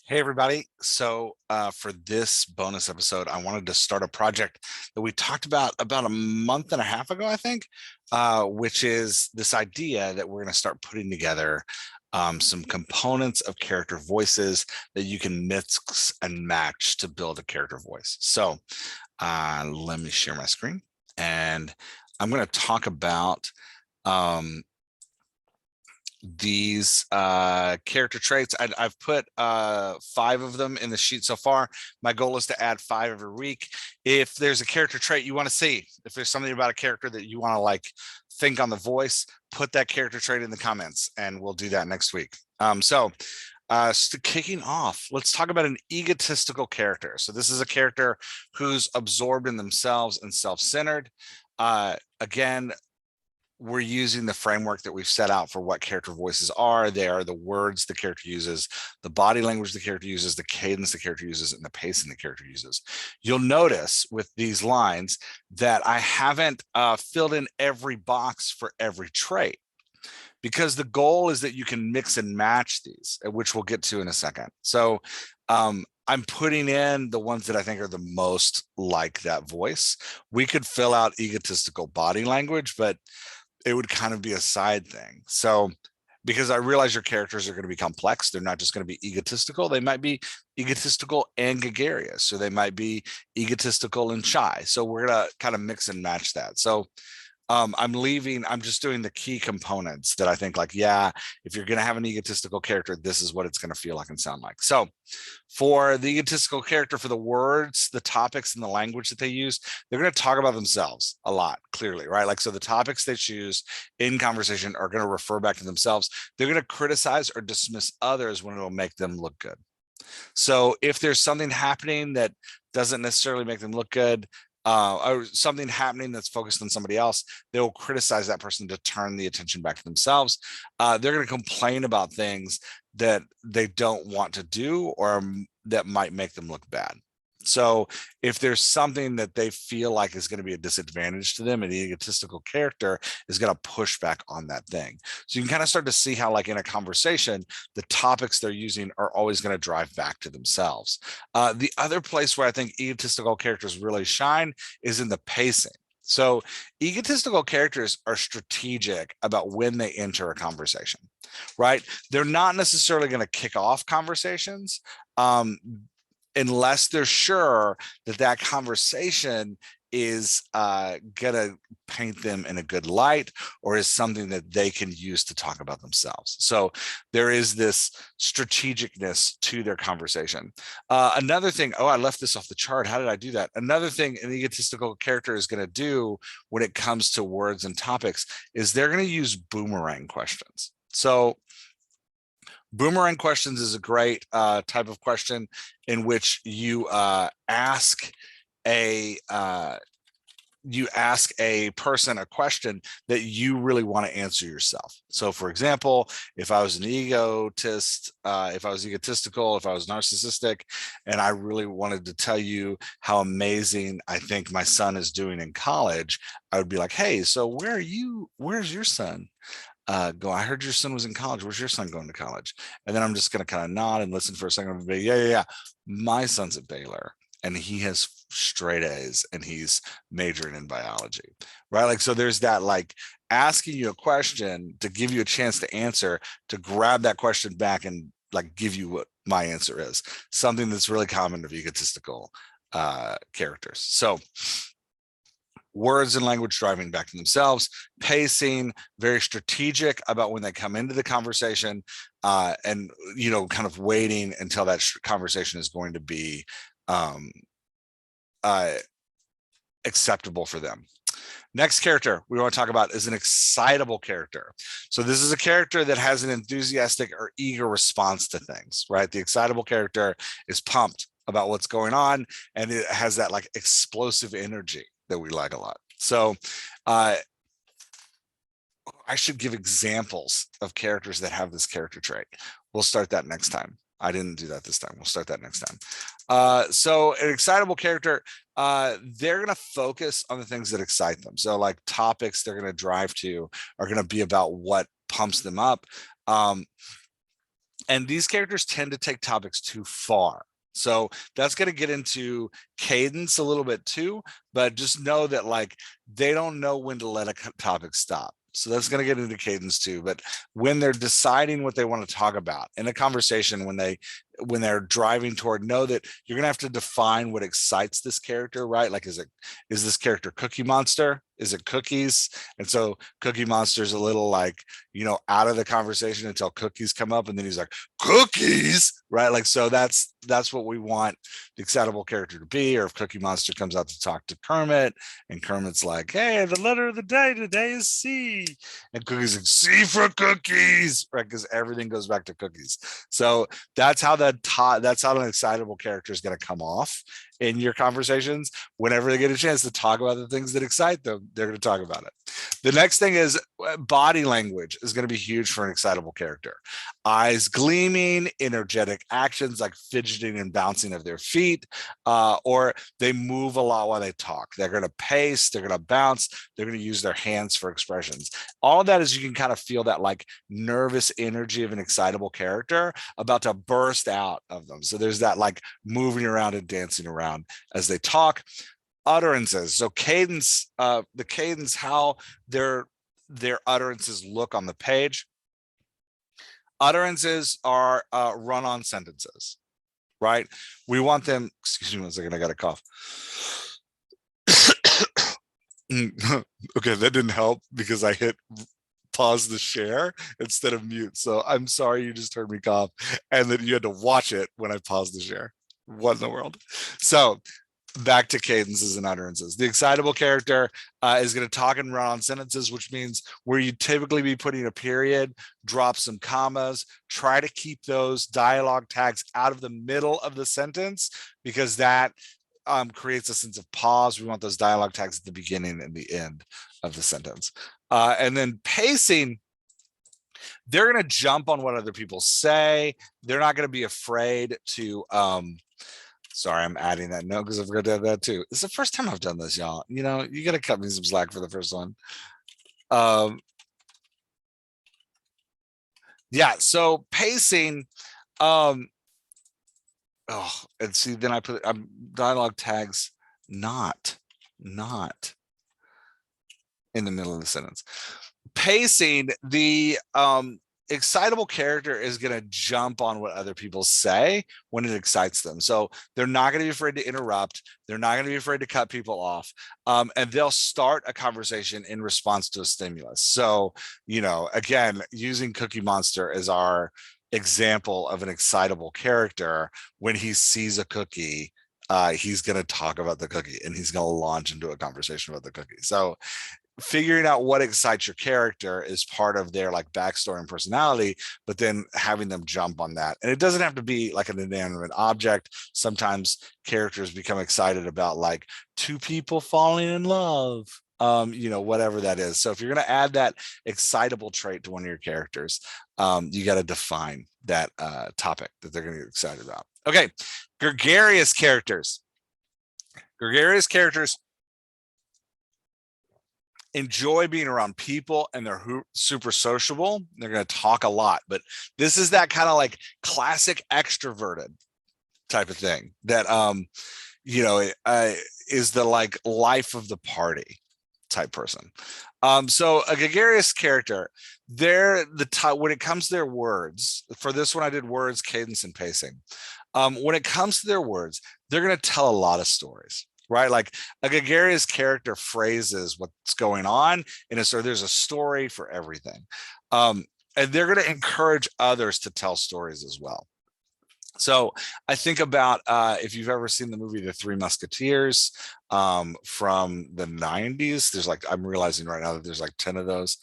Hey everybody. So for this bonus episode, I wanted to start a project that we talked about a month and a half ago, I think, which is this idea that we're going to start putting together some components of character voices that you can mix and match to build a character voice. So let me share my screen, and I'm going to talk about these character traits. I've put 5 of them in the sheet so far. My goal is to add 5 every week. If there's a character trait you want to see, if there's something about a character that you want to like think on the voice, put that character trait in the comments and we'll do that next week. So kicking off, let's talk about an egotistical character. So this is a character who's absorbed in themselves and self-centered. Again, we're using the framework that we've set out for what character voices are. They are the words the character uses, the body language the character uses, the cadence the character uses, and the pacing the character uses. You'll notice with these lines that I haven't filled in every box for every trait, because the goal is that you can mix and match these, which we'll get to in a second. So I'm putting in the ones that I think are the most like that voice. We could fill out egotistical body language, but it would kind of be a side thing. So because I realize your characters are going to be complex, they're not just going to be egotistical. They might be egotistical and gregarious, so they might be egotistical and shy. So we're going to kind of mix and match that. So I'm just doing the key components that I think, like, yeah, if you're going to have an egotistical character, this is what it's going to feel like and sound like. So for the egotistical character, for the words, the topics, and the language that they use, they're going to talk about themselves a lot, clearly, right? Like, so the topics they choose in conversation are going to refer back to themselves. They're going to criticize or dismiss others when it'll make them look good. So if there's something happening that doesn't necessarily make them look good, or something happening that's focused on somebody else, they will criticize that person to turn the attention back to themselves. They're going to complain about things that they don't want to do or that might make them look bad. So if there's something that they feel like is going to be a disadvantage to them, an egotistical character is going to push back on that thing. So you can kind of start to see how, like in a conversation, the topics they're using are always going to drive back to themselves. The other place where I think egotistical characters really shine is in the pacing. So egotistical characters are strategic about when they enter a conversation, right? They're not necessarily going to kick off conversations unless they're sure that that conversation is gonna paint them in a good light or is something that they can use to talk about themselves. So there is this strategicness to their conversation. Another thing, oh, I left this off the chart. How did I do that? Another thing an egotistical character is going to do when it comes to words and topics is they're going to use boomerang questions. So boomerang questions is a great type of question in which you ask a person a question that you really want to answer yourself. So for example, if I was an egotist, if I was egotistical, if I was narcissistic, and I really wanted to tell you how amazing I think my son is doing in college, I would be like, hey, so where's your son go? I heard your son was in college. Where's your son going to college? And then I'm just going to kind of nod and listen for a second and be, yeah. My son's at Baylor and he has straight A's and he's majoring in biology, right? Like, so there's that, like, asking you a question to give you a chance to answer, to grab that question back and like give you what my answer is, something that's really common of egotistical characters. So words and language driving back to themselves, pacing, very strategic about when they come into the conversation, and, you know, kind of waiting until that conversation is going to be acceptable for them. Next character we want to talk about is an excitable character. So this is a character that has an enthusiastic or eager response to things, right? The excitable character is pumped about what's going on, and it has that like explosive energy that we like a lot. So I should give examples of characters that have this character trait. We'll start that next time. I didn't do that this time. We'll start that next time. So an excitable character, they're going to focus on the things that excite them. So like topics they're going to drive to are going to be about what pumps them up. And these characters tend to take topics too far. So that's going to get into cadence a little bit too, but just know that like they don't know when to let a topic stop. So that's going to get into cadence too. But when they're deciding what they want to talk about in a conversation, when they're driving toward, know that you're going to have to define what excites this character, right? Like, is this character Cookie Monster? Is it cookies? And so Cookie Monster's a little like, out of the conversation until cookies come up, and then he's like, cookies, right? Like, so that's what we want the excitable character to be. Or if Cookie Monster comes out to talk to Kermit, and Kermit's like, hey, the letter of the day today is C, and Cookie's like, C for cookies, right? Because everything goes back to cookies. So that's how an excitable character is going to come off in your conversations. Whenever they get a chance to talk about the things that excite them, they're going to talk about it. The next thing is body language is going to be huge for an excitable character. Eyes gleaming, energetic actions like fidgeting and bouncing of their feet, or they move a lot while they talk. They're going to pace, they're going to bounce, they're going to use their hands for expressions. All of that is, you can kind of feel that like nervous energy of an excitable character about to burst out of them. So there's that like moving around and dancing around as they talk. Utterances. So cadence, the cadence, how their utterances look on the page. Utterances are run-on sentences, right? We want them, excuse me one second, I got a cough. Okay, that didn't help because I hit pause the share instead of mute. So I'm sorry you just heard me cough, and then you had to watch it when I paused the share. What in the world? So back to cadences and utterances. The excitable character is going to talk and run on sentences, which means where you typically be putting a period, drop some commas, try to keep those dialogue tags out of the middle of the sentence, because that creates a sense of pause. We want those dialogue tags at the beginning and the end of the sentence. And then pacing, they're going to jump on what other people say. They're not going to be afraid to sorry, I'm adding that note because I forgot to add that too. It's the first time I've done this, y'all. You got to cut me some slack for the first one. Yeah, so pacing, and see, then I put dialogue tags not in the middle of the sentence. Pacing, the excitable character is going to jump on what other people say when it excites them. So they're not going to be afraid to interrupt. They're not going to be afraid to cut people off. And they'll start a conversation in response to a stimulus. So, again, using Cookie Monster as our example of an excitable character, when he sees a cookie, he's going to talk about the cookie, and he's going to launch into a conversation about the cookie. So figuring out what excites your character is part of their like backstory and personality, but then having them jump on that. And it doesn't have to be like an inanimate object. Sometimes characters become excited about like two people falling in love, whatever that is. So if you're going to add that excitable trait to one of your characters, you got to define that topic that they're going to get excited about. Okay, gregarious characters. Gregarious characters enjoy being around people, and they're super sociable. They're going to talk a lot, but this is that kind of like classic extroverted type of thing that is the like life of the party type person. So a gregarious character, they're when it comes to their words. For this one, I did words, cadence, and pacing. When it comes to their words, they're going to tell a lot of stories. Right, like a gregarious character phrases what's going on, and so there's a story for everything, and they're going to encourage others to tell stories as well. So I think about if you've ever seen the movie The Three Musketeers from the 90s. There's like, I'm realizing right now that there's like 10 of those.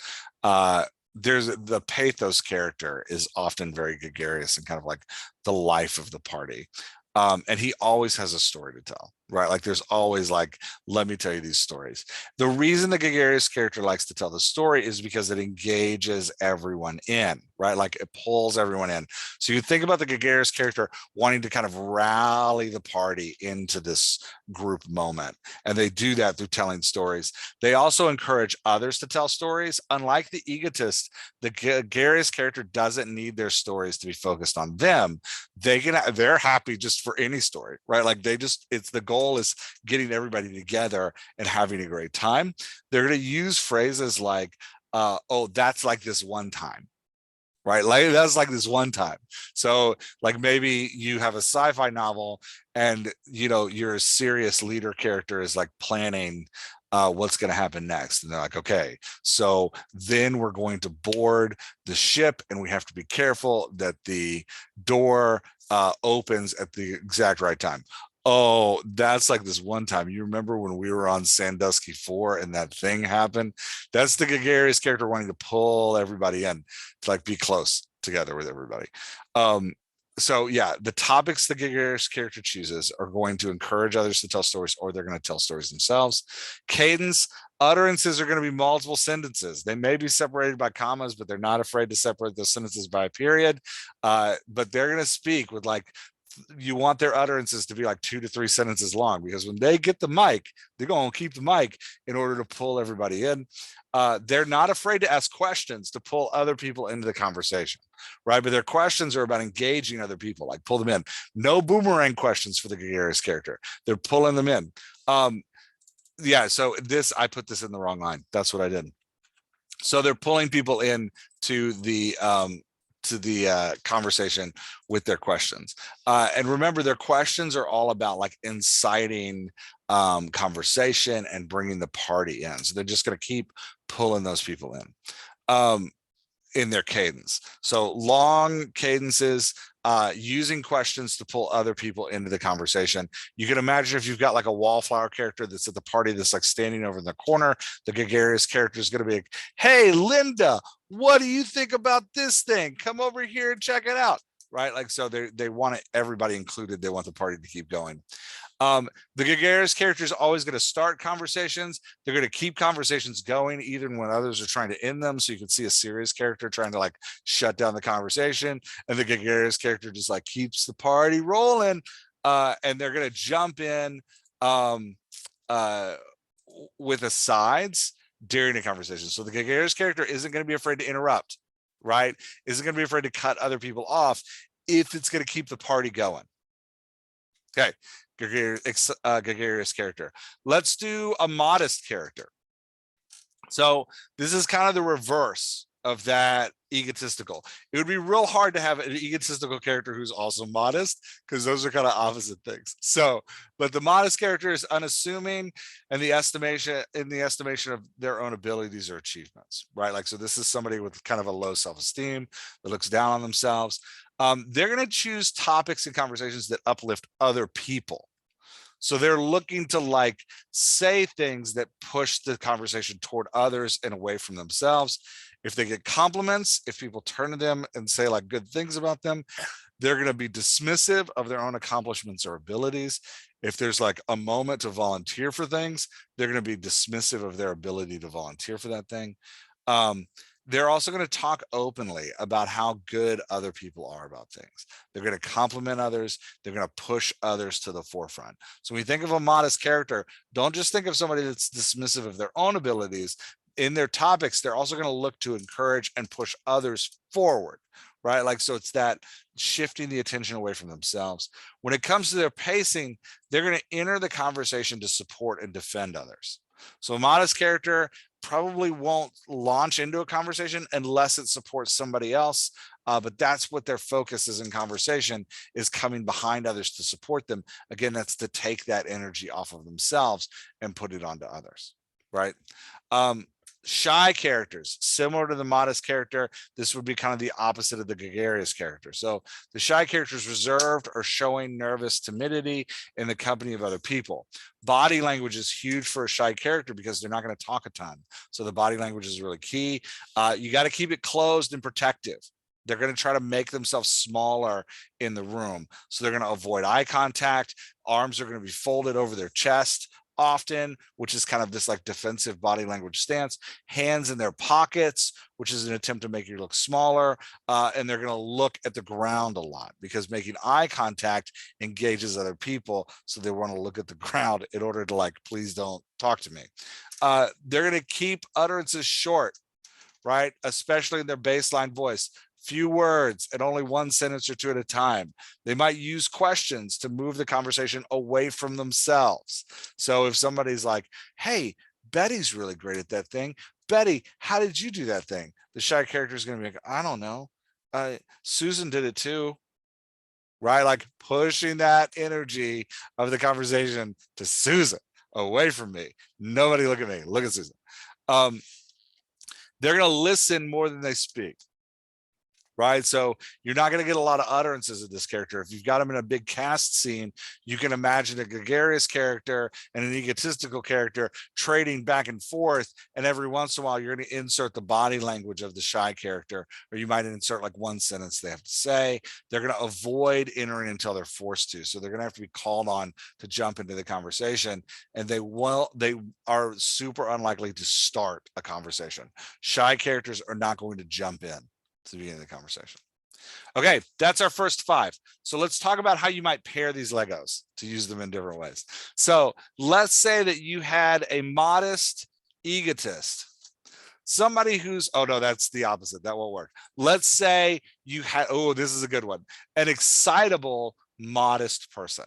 There's the pathos character is often very gregarious and kind of like the life of the party. And he always has a story to tell, right? Like there's always like, let me tell you these stories. The reason the gregarious character likes to tell the story is because it engages everyone in, right? Like it pulls everyone in. So you think about the gregarious character wanting to kind of rally the party into this group moment. And they do that through telling stories. They also encourage others to tell stories. Unlike the egotist, the gregarious character doesn't need their stories to be focused on them. They're happy just for any story, right? Like it's the goal is getting everybody together and having a great time. They're going to use phrases like, oh, that's like this one time, right? Like that's like this one time. So like maybe you have a sci-fi novel and your serious leader character is like planning what's going to happen next, and they're like, okay, so then we're going to board the ship and we have to be careful that the door opens at the exact right time. Oh, that's like this one time. You remember when we were on Sandusky 4 and that thing happened? That's the gregarious character wanting to pull everybody in to like be close together with everybody. So yeah, the topics the gregarious character chooses are going to encourage others to tell stories, or they're going to tell stories themselves. Cadence, utterances are going to be multiple sentences. They may be separated by commas, but they're not afraid to separate those sentences by a period. But they're going to speak with like, you want their utterances to be like 2 to 3 sentences long, because when they get the mic, they're going to keep the mic in order to pull everybody in. They're not afraid to ask questions to pull other people into the conversation, right? But their questions are about engaging other people, like pull them in. No boomerang questions for the gregarious character. They're pulling them in. Yeah, so I put this in the wrong line. That's what I did. So they're pulling people in to the conversation with their questions. And remember, their questions are all about like inciting conversation and bringing the party in. So they're just going to keep pulling those people in their cadence. So long cadences, using questions to pull other people into the conversation. You can imagine if you've got like a wallflower character that's at the party that's like standing over in the corner, the gregarious character is going to be like, hey, Linda, what do you think about this thing? Come over here and check it out, right? Like, so they want everybody included. They want the party to keep going. The gregarious character is always going to start conversations. They're going to keep conversations going even when others are trying to end them. So you can see a serious character trying to like shut down the conversation, and the gregarious character just like keeps the party rolling. And they're going to jump in with asides during a conversation. So the gregarious character isn't going to be afraid to interrupt, right? Isn't going to be afraid to cut other people off if it's going to keep the party going. Okay, gregarious character. Let's do a modest character. So this is kind of the reverse of that egotistical. It would be real hard to have an egotistical character who's also modest, because those are kind of opposite things. So, but the modest character is unassuming in the estimation of their own abilities or achievements, right? Like, so this is somebody with kind of a low self-esteem that looks down on themselves. They're going to choose topics and conversations that uplift other people. So they're looking to like say things that push the conversation toward others and away from themselves. If they get compliments, if people turn to them and say like good things about them, they're going to be dismissive of their own accomplishments or abilities. If there's like a moment to volunteer for things, they're going to be dismissive of their ability to volunteer for that thing. They're also going to talk openly about how good other people are about things. They're going to compliment others. They're going to push others to the forefront. So when you think of a modest character, don't just think of somebody that's dismissive of their own abilities. In their topics, they're also going to look to encourage and push others forward, right? Like, so it's that shifting the attention away from themselves. When it comes to their pacing, they're going to enter the conversation to support and defend others. So a modest character probably won't launch into a conversation unless it supports somebody else. But that's what their focus is in conversation, is coming behind others to support them. Again, that's to take that energy off of themselves and put it onto others, right? Shy characters, similar to the modest character, this would be kind of the opposite of the gregarious character. So the shy character is reserved or showing nervous timidity in the company of other people. Body language is huge for a shy character because they're not going to talk a ton. So the body language is really key. You got to keep it closed and protective. They're going to try to make themselves smaller in the room. So they're going to avoid eye contact. Arms are going to be folded over their chest. often, which is kind of this like defensive body language stance, hands in their pockets, which is an attempt to make you look smaller, and they're going to look at the ground a lot because making eye contact engages other people, so they want to look at the ground in order to like, please don't talk to me. They're going to keep utterances short, right? Especially in their baseline voice. Few words and only one sentence or two at a time. They might use questions to move the conversation away from themselves. So if somebody's like, hey, Betty's really great at that thing. Betty, how did you do that thing? The shy character is going to be like, I don't know. Susan did it too. Right? Like pushing that energy of the conversation to Susan, away from me. Nobody look at me. Look at Susan. They're going to listen more than they speak. Right? So you're not going to get a lot of utterances of this character. If you've got them in a big cast scene, you can imagine a gregarious character and an egotistical character trading back and forth. And every once in a while, you're going to insert the body language of the shy character, or you might insert like one sentence they have to say. They're going to avoid entering until they're forced to. So they're going to have to be called on to jump into the conversation. And they are super unlikely to start a conversation. Shy characters are not going to jump in to the beginning of the conversation. Okay, that's our first 5. So let's talk about how you might pair these Legos to use them in different ways. So let's say that you had a modest egotist, somebody who's, oh no, that's the opposite. That won't work. Let's say you had, oh, this is a good one, an excitable, modest person.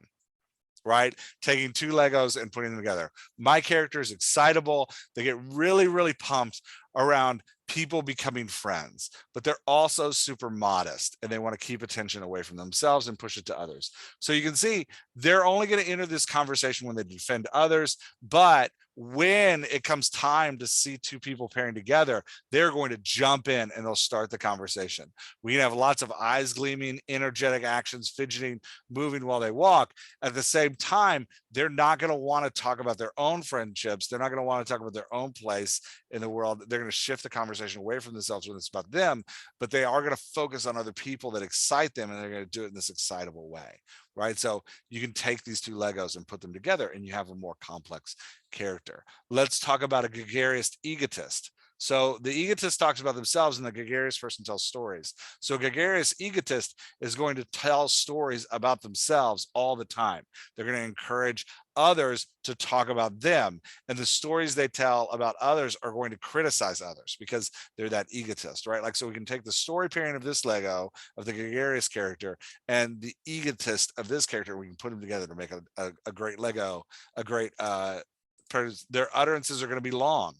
Right? Taking 2 Legos and putting them together. My character is excitable. They get really, really pumped around people becoming friends, but they're also super modest and they want to keep attention away from themselves and push it to others. So you can see they're only going to enter this conversation when they defend others, but when it comes time to see 2 people pairing together, they're going to jump in and they'll start the conversation. We can have lots of eyes gleaming, energetic actions, fidgeting, moving while they walk. At the same time, they're not going to want to talk about their own friendships. They're not going to want to talk about their own place in the world. They're going to shift the conversation away from themselves when it's about them, but they are going to focus on other people that excite them, and they're going to do it in this excitable way. Right? So you can take these 2 Legos and put them together and you have a more complex character. Let's talk about a gregarious egotist. So the egotist talks about themselves and the gregarious person tells stories. So a gregarious egotist is going to tell stories about themselves all the time. They're going to encourage others to talk about them. And the stories they tell about others are going to criticize others because they're that egotist, right? Like, so we can take the story pairing of this Lego of the gregarious character and the egotist of this character. We can put them together to make a great Lego, a great, their utterances are going to be long,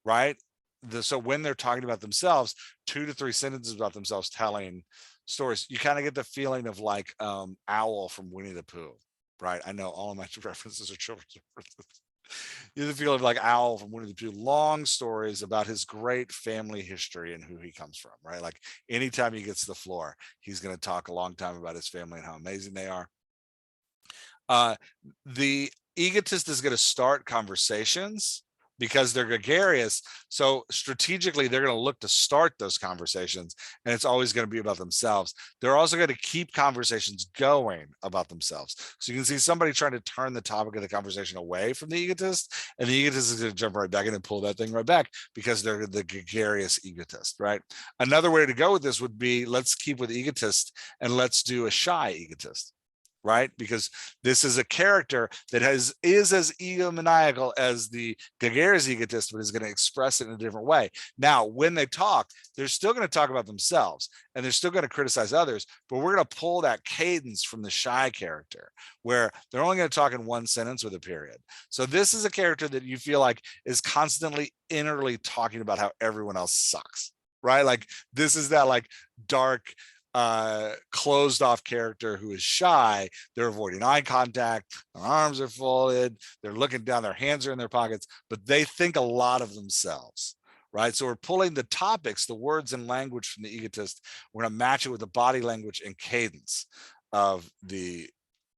right? So when they're talking about themselves, 2 to 3 sentences about themselves telling stories, you kind of get the feeling of like Owl from Winnie the Pooh, right? I know all of my references are children's references. You get the feeling of like Owl from Winnie the Pooh, long stories about his great family history and who he comes from, right? Like anytime he gets to the floor, he's going to talk a long time about his family and how amazing they are. The egotist is going to start conversations because they're gregarious. So strategically, they're going to look to start those conversations, and it's always going to be about themselves. They're also going to keep conversations going about themselves. So you can see somebody trying to turn the topic of the conversation away from the egotist, and the egotist is going to jump right back in and pull that thing right back because they're the gregarious egotist, right? Another way to go with this would be, let's keep with egotist and let's do a shy egotist. Right? Because this is a character that is as egomaniacal as the gregarious egotist, but is going to express it in a different way. Now, when they talk, they're still going to talk about themselves and they're still going to criticize others, but we're going to pull that cadence from the shy character where they're only going to talk in one sentence with a period. So this is a character that you feel like is constantly innerly talking about how everyone else sucks, right? Like this is that like dark, closed off character who is shy. They're avoiding eye contact, their arms are folded, they're looking down, their hands are in their pockets, but they think a lot of themselves, right? So we're pulling the topics, the words and language from the egotist, we're going to match it with the body language and cadence of the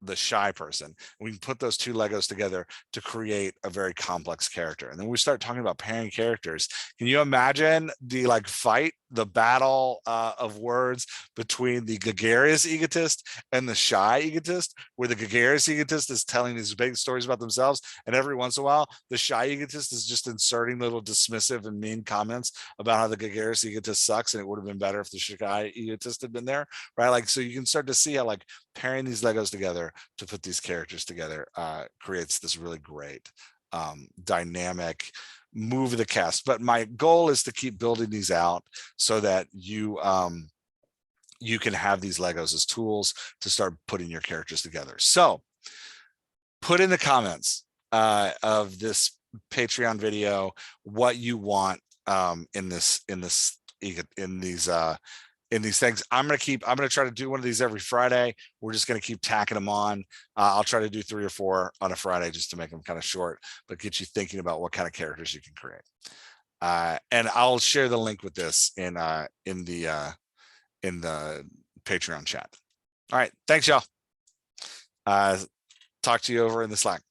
the shy person. We can put those two Legos together to create a very complex character. And then we start talking about pairing characters. Can you imagine the like fight, the battle of words between the gregarious egotist and the shy egotist, where the gregarious egotist is telling these big stories about themselves, and every once in a while the shy egotist is just inserting little dismissive and mean comments about how the gregarious egotist sucks and it would have been better if the shy egotist had been there, right? Like, so you can start to see how like pairing these Legos together to put these characters together creates this really great dynamic move of the cast. But my goal is to keep building these out so that you you can have these Legos as tools to start putting your characters together. So put in the comments of this Patreon video what you want in these things. I'm gonna try to do one of these every Friday. We're just gonna keep tacking them on. I'll try to do 3 or 4 on a Friday just to make them kind of short, but get you thinking about what kind of characters you can create. And I'll share the link with this in the Patreon chat. All right, thanks y'all. Talk to you over in the Slack.